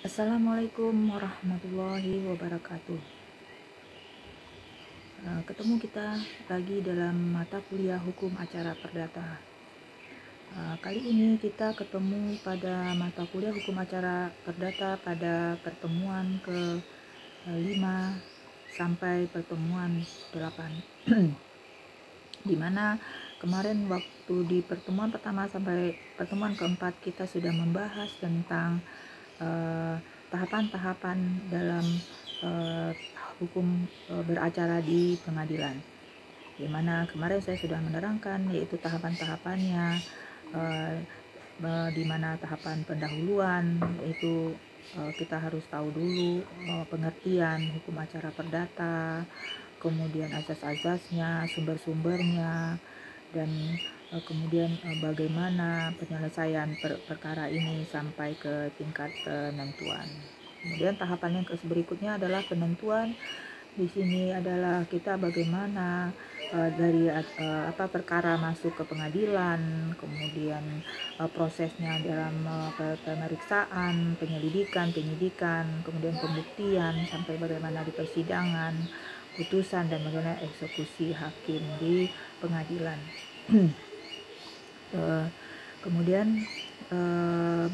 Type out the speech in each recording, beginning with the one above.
Assalamualaikum warahmatullahi wabarakatuh. Ketemu kita lagi dalam mata kuliah Hukum Acara Perdata. Kali ini kita ketemu pada mata kuliah Hukum Acara Perdata pada pertemuan ke-5 sampai pertemuan 8. Dimana kemarin waktu di pertemuan pertama sampai pertemuan keempat kita sudah membahas tentang tahapan-tahapan dalam hukum beracara di pengadilan, di mana kemarin saya sudah menerangkan yaitu tahapan-tahapannya, di mana tahapan pendahuluan yaitu kita harus tahu dulu pengertian hukum acara perdata, kemudian asas-asasnya, sumber-sumbernya, dan kemudian bagaimana penyelesaian perkara ini sampai ke tingkat penentuan. Kemudian tahapan yang berikutnya adalah penentuan. Di sini adalah kita bagaimana dari perkara masuk ke pengadilan, kemudian prosesnya dalam pemeriksaan, penyidikan, kemudian pembuktian sampai bagaimana di persidangan, putusan, dan bagaimana eksekusi hakim di pengadilan. Kemudian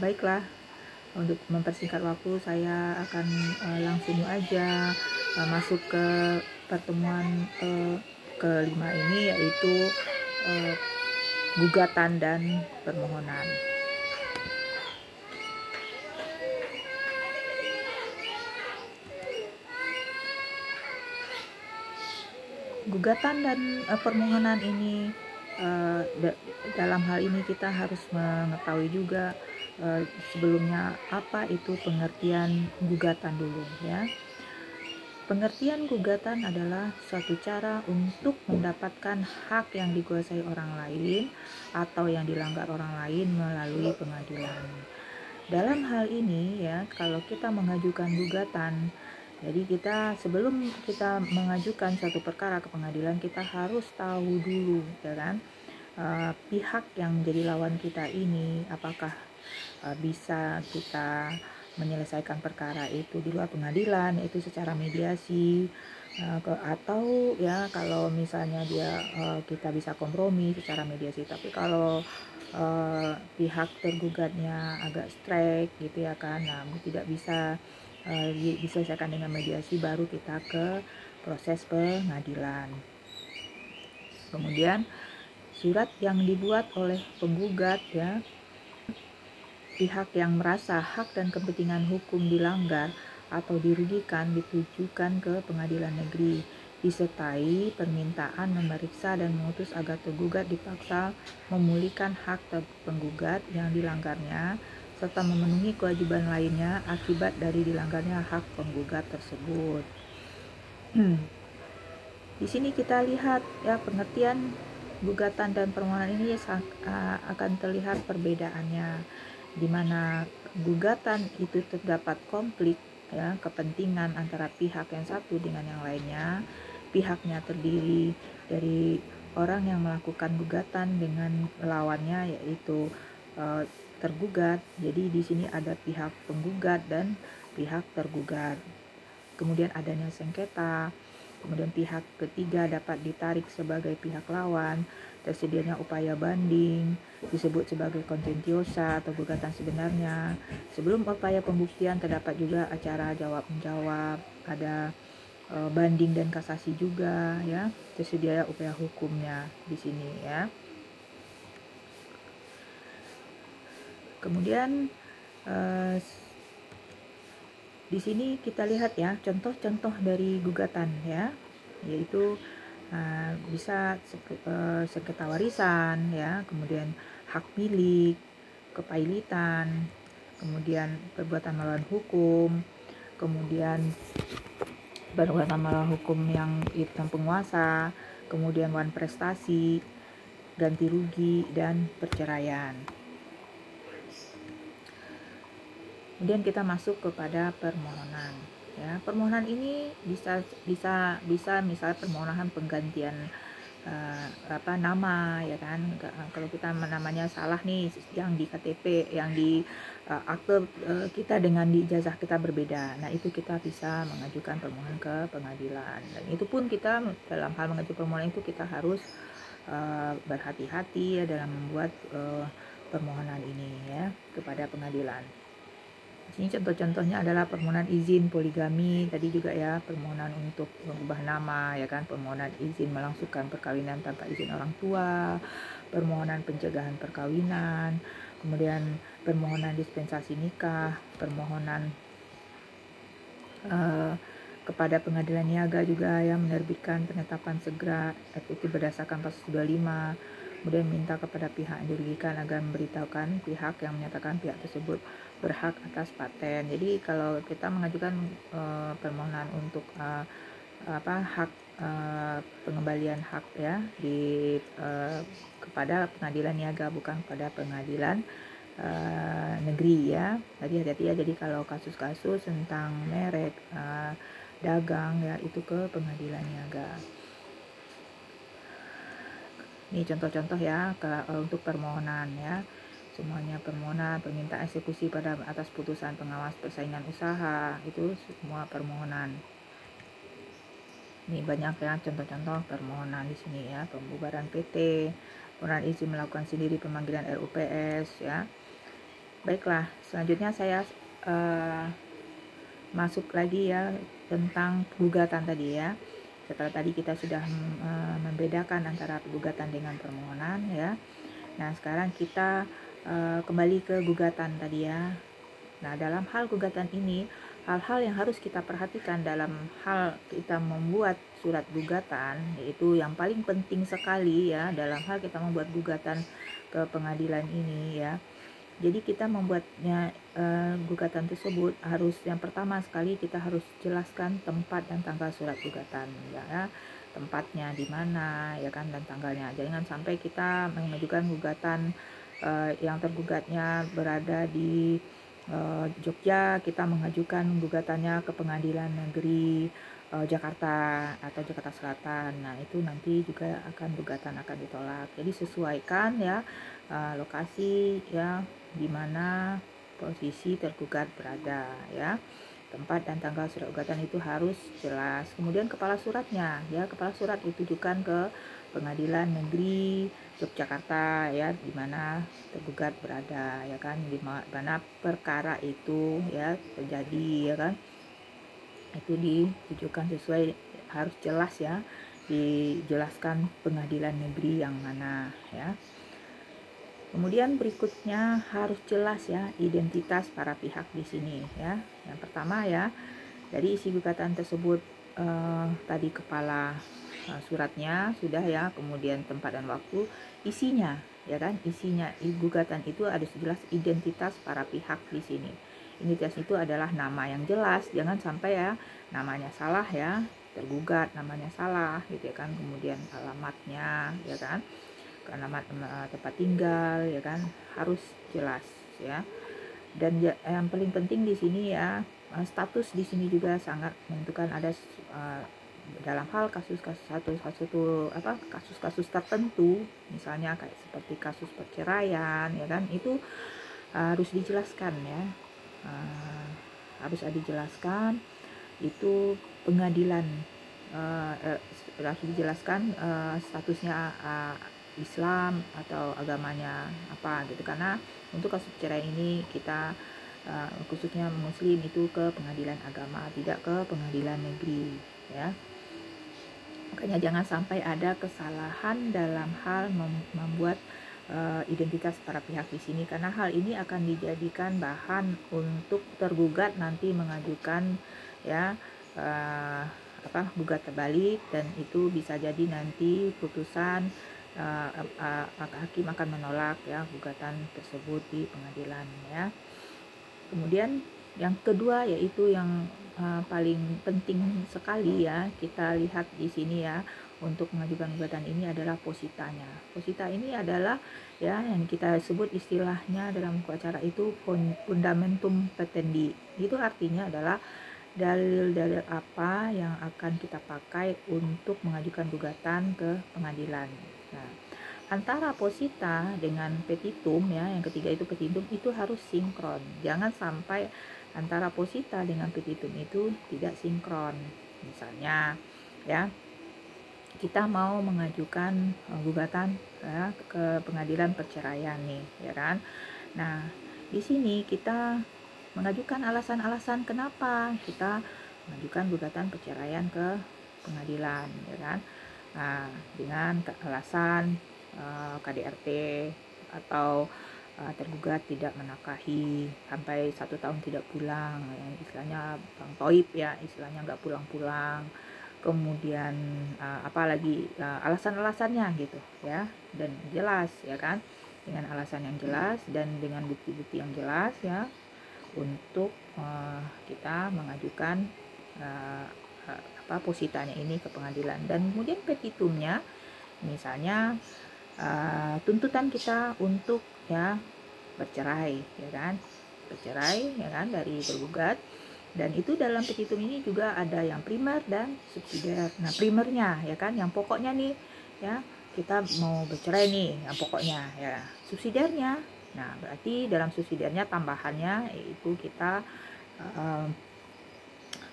baiklah, untuk mempersingkat waktu saya akan langsung aja masuk ke pertemuan ke-5 ini, yaitu gugatan dan permohonan. Gugatan dan permohonan ini, dalam hal ini kita harus mengetahui juga sebelumnya apa itu pengertian gugatan dulu, ya. Pengertian gugatan adalah suatu cara untuk mendapatkan hak yang dikuasai orang lain atau yang dilanggar orang lain melalui pengadilan. Dalam hal ini, ya, kalau kita mengajukan gugatan, jadi kita sebelum kita mengajukan suatu perkara ke pengadilan, kita harus tahu dulu, ya kan, pihak yang menjadi lawan kita ini apakah bisa kita menyelesaikan perkara itu di luar pengadilan, yaitu secara mediasi, atau ya kalau misalnya kita bisa kompromi secara mediasi. Tapi kalau pihak tergugatnya agak strike gitu, ya kan, nah tidak bisa diselesaikan dengan mediasi, baru kita ke proses pengadilan. Kemudian surat yang dibuat oleh penggugat, ya, pihak yang merasa hak dan kepentingan hukum dilanggar atau dirugikan ditujukan ke pengadilan negeri, disertai permintaan memeriksa dan memutus agar tergugat dipaksa memulihkan hak penggugat yang dilanggarnya serta memenuhi kewajiban lainnya akibat dari dilanggarnya hak penggugat tersebut. Di sini kita lihat, ya, pengertian gugatan dan permohonan ini akan terlihat perbedaannya, di mana gugatan itu terdapat konflik, ya, kepentingan antara pihak yang satu dengan yang lainnya. Pihaknya terdiri dari orang yang melakukan gugatan dengan lawannya, yaitu tergugat. Jadi di sini ada pihak penggugat dan pihak tergugat. Kemudian adanya sengketa. Kemudian pihak ketiga dapat ditarik sebagai pihak lawan, tersedianya upaya banding, disebut sebagai kontentiosa atau gugatan sebenarnya. Sebelum upaya pembuktian terdapat juga acara jawab-menjawab, ada banding dan kasasi juga, ya, tersedia upaya hukumnya di sini, ya. Kemudian di sini kita lihat, ya, contoh-contoh dari gugatan, ya, yaitu bisa sengketa warisan, ya, kemudian hak milik, kepailitan, kemudian perbuatan melawan hukum, kemudian perbuatan melawan hukum yang penguasa, kemudian wan prestasi, ganti rugi, dan perceraian. Kemudian kita masuk kepada permohonan, ya. Permohonan ini bisa misalnya permohonan penggantian nama, ya kan. Kalau kita namanya salah nih, yang di KTP, yang di akte kita dengan di ijazah kita berbeda. Nah, itu kita bisa mengajukan permohonan ke pengadilan. Dan itu pun kita dalam hal mengajukan permohonan itu kita harus berhati-hati ya dalam membuat permohonan ini ya kepada pengadilan. Ini contoh-contohnya adalah permohonan izin poligami, tadi juga ya, permohonan untuk mengubah nama, ya kan, permohonan izin melangsungkan perkawinan tanpa izin orang tua, permohonan pencegahan perkawinan, kemudian permohonan dispensasi nikah, permohonan kepada pengadilan niaga juga yang menerbitkan penetapan segera efektif berdasarkan pasal 25. Kemudian minta kepada pihak yang dirugikan agar memberitahukan pihak yang menyatakan pihak tersebut berhak atas paten. Jadi kalau kita mengajukan permohonan untuk hak pengembalian hak ya kepada pengadilan niaga, bukan kepada pengadilan negeri ya. Jadi hati-hati ya. Jadi kalau kasus-kasus tentang merek dagang ya, itu ke pengadilan niaga. Ini contoh-contoh ya untuk permohonan ya. Semuanya permohonan, permintaan eksekusi pada atas putusan pengawas persaingan usaha, itu semua permohonan. Ini banyak ya contoh-contoh permohonan di sini ya. Pembubaran PT, permohonan izin melakukan sendiri pemanggilan RUPS ya. Baiklah, selanjutnya saya masuk lagi ya tentang gugatan tadi ya. Setelah tadi kita sudah membedakan antara gugatan dengan permohonan ya. Nah, sekarang kita kembali ke gugatan tadi ya. Nah, dalam hal gugatan ini, hal-hal yang harus kita perhatikan dalam hal kita membuat surat gugatan, yaitu yang paling penting sekali ya dalam hal kita membuat gugatan ke pengadilan ini ya. Jadi kita membuatnya gugatan tersebut harus, yang pertama sekali kita harus jelaskan tempat dan tanggal surat gugatan ya, tempatnya di mana ya kan, dan tanggalnya. Jangan sampai kita mengajukan gugatan yang tergugatnya berada di Jogja, kita mengajukan gugatannya ke pengadilan negeri Jakarta atau Jakarta Selatan. Nah, itu nanti juga gugatan akan ditolak. Jadi sesuaikan ya lokasi ya di mana posisi tergugat berada ya. Tempat dan tanggal surat gugatan itu harus jelas. Kemudian kepala suratnya ya, kepala surat ditujukan ke pengadilan negeri Yogyakarta ya, di mana tergugat berada ya kan, di mana perkara itu ya terjadi ya kan. Itu ditujukan sesuai, harus jelas ya, dijelaskan pengadilan negeri yang mana ya. Kemudian berikutnya harus jelas ya identitas para pihak di sini ya. Yang pertama ya, dari isi gugatan tersebut tadi kepala suratnya sudah ya, kemudian tempat dan waktu, isinya ya kan, isinya gugatan itu ada jelas identitas para pihak di sini. Identitas itu adalah nama yang jelas, jangan sampai ya namanya salah ya, tergugat namanya salah gitu ya kan, kemudian alamatnya ya kan, alamat tempat tinggal ya kan, harus jelas ya. Dan yang paling penting di sini ya, status di sini juga sangat menentukan. Ada dalam hal kasus-kasus tertentu, misalnya kayak seperti kasus perceraian ya kan, itu harus dijelaskan ya, harus dijelaskan itu pengadilan harus dijelaskan statusnya Islam atau agamanya apa gitu, karena untuk kasus perceraian ini kita khususnya muslim itu ke pengadilan agama, tidak ke pengadilan negeri ya. Makanya jangan sampai ada kesalahan dalam hal membuat identitas para pihak di sini, karena hal ini akan dijadikan bahan untuk tergugat nanti mengajukan ya gugat terbalik, dan itu bisa jadi nanti putusan hakim akan menolak ya gugatan tersebut di pengadilan ya. Kemudian yang kedua yaitu yang paling penting sekali ya kita lihat di sini ya untuk mengajukan gugatan ini adalah positanya. Posita ini adalah ya yang kita sebut istilahnya dalam hukum acara itu fundamentum petendi. Itu artinya adalah dalil-dalil apa yang akan kita pakai untuk mengajukan gugatan ke pengadilan. Nah, antara posita dengan petitum ya, yang ketiga itu petitum, itu harus sinkron. Jangan sampai antara posita dengan petitum itu tidak sinkron. Misalnya ya, kita mau mengajukan gugatan ya, ke pengadilan perceraian nih, ya kan? Nah, di sini kita mengajukan alasan-alasan kenapa kita mengajukan gugatan perceraian ke pengadilan, ya kan? Nah, dengan alasan KDRT atau tergugat tidak menafkahi sampai 1 tahun tidak pulang, ya, istilahnya bang toib ya, istilahnya nggak pulang-pulang. Kemudian apalagi alasan-alasannya gitu ya, dan jelas ya kan, dengan alasan yang jelas dan dengan bukti-bukti yang jelas ya, untuk kita mengajukan positanya ini ke pengadilan. Dan kemudian petitumnya, misalnya tuntutan kita untuk ya bercerai ya kan, bercerai ya kan dari tergugat. Dan itu dalam petitum ini juga ada yang primer dan subsidiar. Nah, primernya ya kan, yang pokoknya nih ya, kita mau bercerai nih, yang pokoknya ya. Subsidiarnya, nah berarti dalam subsidiarnya tambahannya yaitu kita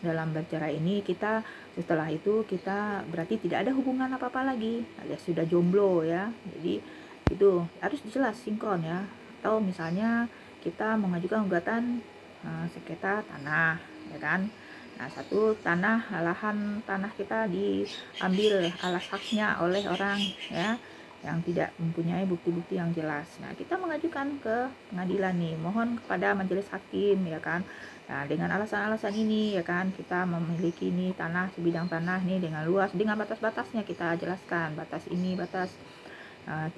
dalam bercerai ini kita, setelah itu kita berarti tidak ada hubungan apa-apa lagi, alias sudah jomblo ya. Jadi itu harus jelas sinkron ya. Atau misalnya kita mengajukan gugatan sengketa tanah ya kan. Nah, satu lahan tanah kita diambil alas haknya oleh orang ya yang tidak mempunyai bukti-bukti yang jelas. Nah, kita mengajukan ke pengadilan nih, mohon kepada majelis hakim ya kan. Nah, dengan alasan-alasan ini ya kan, kita memiliki nih tanah, sebidang tanah nih dengan luas, dengan batas-batasnya kita jelaskan, batas ini, batas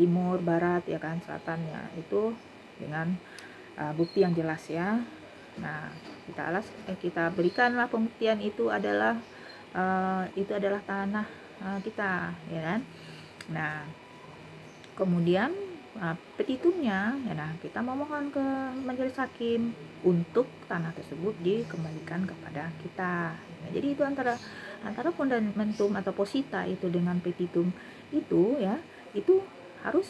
timur, barat ya kan, selatan ya, itu dengan bukti yang jelas ya. Nah, kita berikanlah pembuktian itu adalah tanah kita ya kan. Nah, kemudian petitumnya ya, nah kita memohon ke majelis hakim untuk tanah tersebut dikembalikan kepada kita. Nah, jadi itu antara fundamentum atau posita itu dengan petitum itu ya, itu harus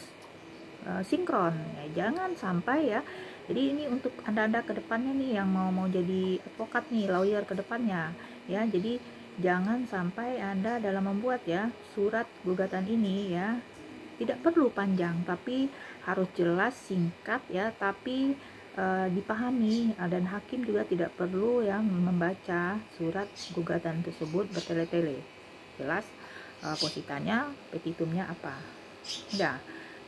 sinkron ya, jangan sampai ya. Jadi ini untuk anda ke depannya nih yang mau jadi advokat nih, lawyer ke depannya ya. Jadi jangan sampai Anda dalam membuat ya surat gugatan ini ya, tidak perlu panjang, tapi harus jelas, singkat ya, tapi dipahami, dan hakim juga tidak perlu yang membaca surat gugatan tersebut bertele-tele. Jelas positanya, petitumnya apa. Udah,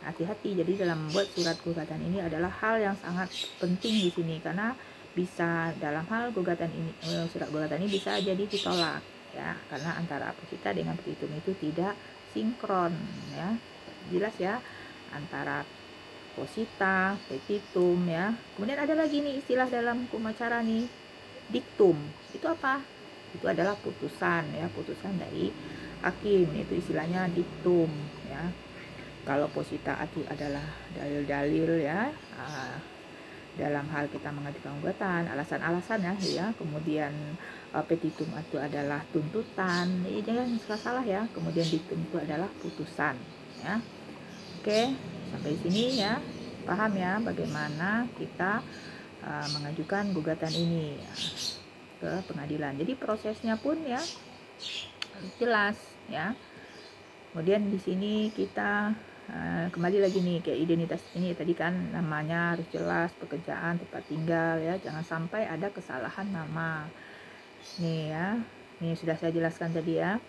hati-hati. Jadi dalam membuat surat gugatan ini adalah hal yang sangat penting di sini, karena bisa dalam hal gugatan ini, surat gugatan ini bisa jadi ditolak ya, karena antara posita dengan petitum itu tidak sinkron ya. Jelas ya, antara posita, petitum ya. Kemudian ada lagi nih istilah dalam hukum acara nih, diktum. Itu apa? Itu adalah putusan ya, putusan dari hakim, itu istilahnya diktum ya. Kalau posita itu adalah dalil-dalil ya, dalam hal kita mengajukan gugatan, alasan-alasan ya. Kemudian petitum itu adalah tuntutan, jangan salah ya. Kemudian diktum itu adalah putusan ya. Oke, sampai sini ya, paham ya bagaimana kita mengajukan gugatan ini ya, ke pengadilan. Jadi prosesnya pun ya jelas ya. Kemudian di sini kita kembali lagi nih ke identitas ini tadi kan, namanya harus jelas, pekerjaan, tempat tinggal ya, jangan sampai ada kesalahan nama nih ya. Ini sudah saya jelaskan tadi ya.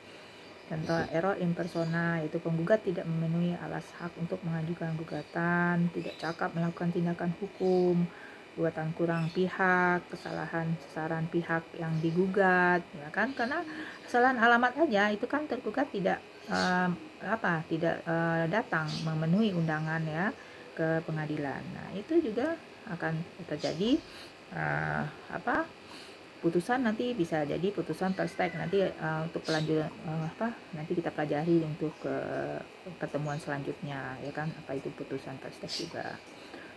Contoh error in persona, yaitu penggugat tidak memenuhi alas hak untuk mengajukan gugatan, tidak cakap melakukan tindakan hukum, gugatan kurang pihak, kesalahan sasaran pihak yang digugat ya kan, karena kesalahan alamat aja itu kan tergugat tidak datang memenuhi undangan ya ke pengadilan. Nah, itu juga akan terjadi putusan, nanti bisa jadi putusan perstek nanti untuk pelanjut nanti kita pelajari untuk pertemuan selanjutnya ya kan, apa itu putusan perstek juga.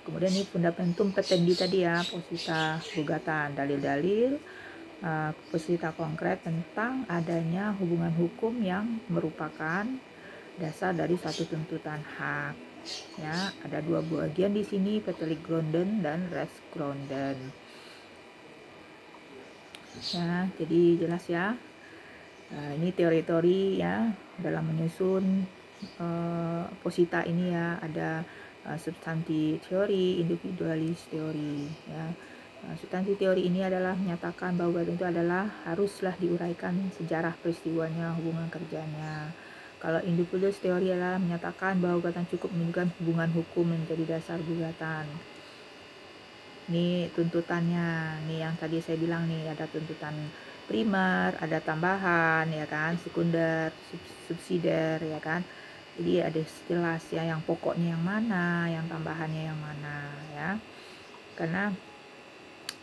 Kemudian ini fundamentum petendi tadi ya, posita gugatan, dalil-dalil, posita konkret tentang adanya hubungan hukum yang merupakan dasar dari suatu tuntutan hak. Ya, ada dua bagian di sini, Vertellgronden dan Rechtsgronden. Ya, jadi jelas ya. Ini teori-teori ya dalam menyusun posita ini ya, ada substansi teori, individualis teori ya. Substansi teori ini adalah menyatakan bahwa itu adalah haruslah diuraikan sejarah peristiwanya, hubungan kerjanya. Kalau individualis teori adalah menyatakan bahwa gugatan cukup menunjukkan hubungan hukum menjadi dasar gugatan. Ini tuntutannya, nih yang tadi saya bilang nih, ada tuntutan primer, ada tambahan ya kan, sekunder, subsidiar ya kan. Jadi ada jelas ya yang pokoknya yang mana, yang tambahannya yang mana ya. Karena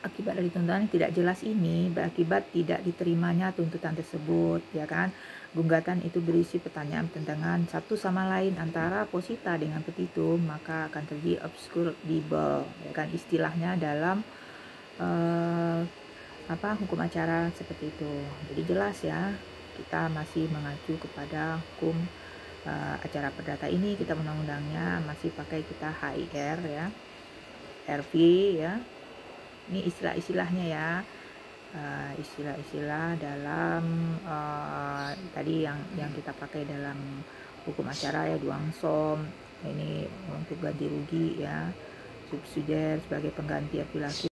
akibat dari tuntutan tidak jelas ini berakibat tidak diterimanya tuntutan tersebut ya kan. Gugatan itu berisi pertanyaan-pertanyaan satu sama lain antara posita dengan petitum, maka akan terjadi obscurable ya kan, istilahnya dalam hukum acara seperti itu. Jadi jelas ya, kita masih mengacu kepada hukum acara perdata ini, kita undang-undangnya masih pakai kita HIR ya, RV ya. Ini istilah-istilahnya ya, istilah-istilah dalam tadi yang kita pakai dalam hukum acara ya, duangsom ini untuk ganti rugi ya, subsidiar sebagai pengganti apelasi